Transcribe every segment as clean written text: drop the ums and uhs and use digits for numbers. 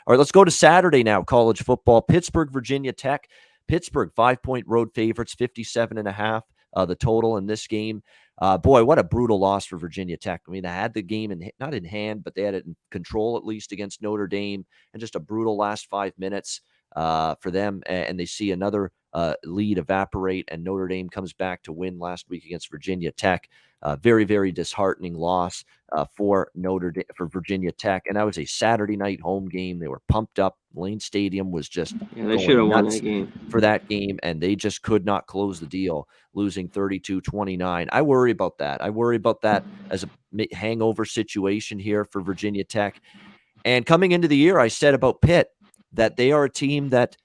All right, let's go to Saturday now, college football. Pittsburgh, Virginia Tech. Pittsburgh, 5-point road favorites, 57.5, the total in this game. Boy, what a brutal loss for Virginia Tech. I mean, they had the game not in hand, but they had it in control at least against Notre Dame, and just a brutal last 5 minutes for them. And they see another lead evaporate, and Notre Dame comes back to win last week against Virginia Tech. Very, very disheartening loss for Virginia Tech. And that was a Saturday night home game. They were pumped up. Lane Stadium was just they should have won that game. For that game, and they just could not close the deal, losing 32-29. I worry about that. I worry about that as a hangover situation here for Virginia Tech. And coming into the year, I said about Pitt that they are a team that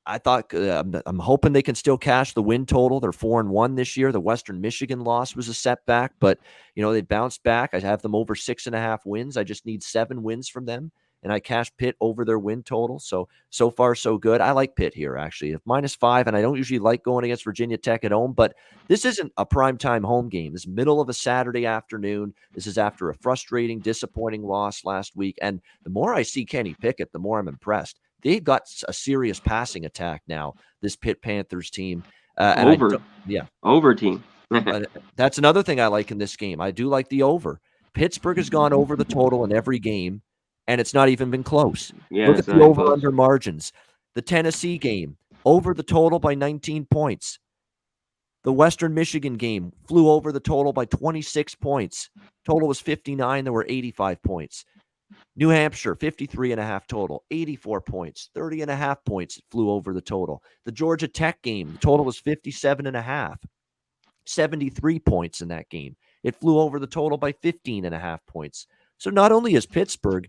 I thought I'm hoping they can still cash the win total. They're 4-1 this year. The Western Michigan loss was a setback, but they bounced back. I have them over 6.5 wins. I just need 7 wins from them, and I cash Pitt over their win total. So far, so good. I like Pitt here, actually. If -5, and I don't usually like going against Virginia Tech at home, but this isn't a primetime home game. This is middle of a Saturday afternoon. This is after a frustrating, disappointing loss last week, and the more I see Kenny Pickett, the more I'm impressed. They've got a serious passing attack now, this Pitt Panthers team. Over team. That's another thing I like in this game. I do like the over. Pittsburgh has gone over the total in every game, and it's not even been close. Look at the over-under margins. The Tennessee game, over the total by 19 points. The Western Michigan game flew over the total by 26 points. Total was 59. There were 85 points. New Hampshire, 53.5 total, 84 points, 30.5 points. It flew over the total. The Georgia Tech game, the total was 57.5, 73 points in that game. It flew over the total by 15.5 points. So not only is Pittsburgh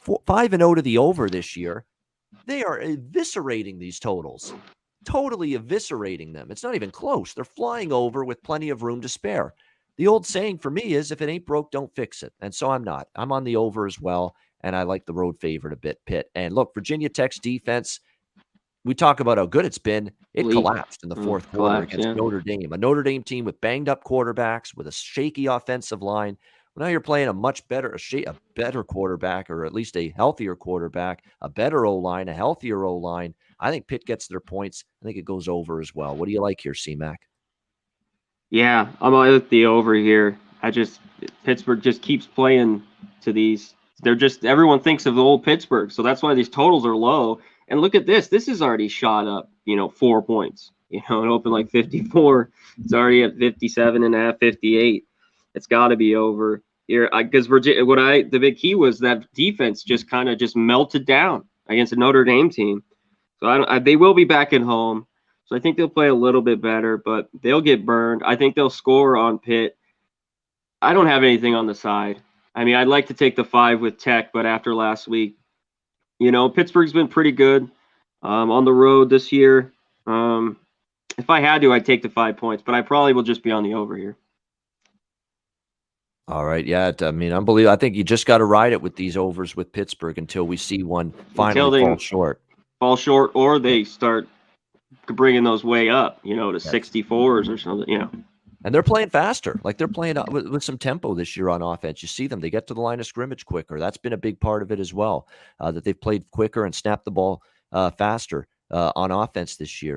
5-0 to the over this year, they are eviscerating these totals, totally eviscerating them. It's not even close. They're flying over with plenty of room to spare. The old saying for me is, if it ain't broke, don't fix it. And so I'm not. I'm on the over as well, and I like the road favorite a bit, Pitt. And look, Virginia Tech's defense, we talk about how good it's been. It collapsed in the fourth quarter against Notre Dame. A Notre Dame team with banged-up quarterbacks, with a shaky offensive line. Well, now you're playing a much better, a better quarterback, or at least a healthier quarterback, a better O-line, a healthier O-line. I think Pitt gets their points. I think it goes over as well. What do you like here, C-Mac? Yeah, I'm with the over here. Pittsburgh just keeps playing to these. Everyone thinks of the old Pittsburgh, so that's why these totals are low. And look at this. This is already shot up, 4 points. It opened like 54. It's already at 57.5, 58. It's got to be over here. Because the big key was that defense just kind of just melted down against a Notre Dame team. So they will be back at home. So I think they'll play a little bit better, but they'll get burned. I think they'll score on Pitt. I don't have anything on the side. I mean, I'd like to take the 5 with Tech, but after last week, Pittsburgh's been pretty good on the road this year. If I had to, I'd take the 5 points, but I probably will just be on the over here. All right. Yeah. I mean, unbelievable. I think you just got to ride it with these overs with Pittsburgh until we see one finally fall short. Fall short, or they start bringing those way up, to 64s or something, And they're playing faster. Like, they're playing with some tempo this year on offense. You see them. They get to the line of scrimmage quicker. That's been a big part of it as well, that they've played quicker and snapped the ball faster on offense this year.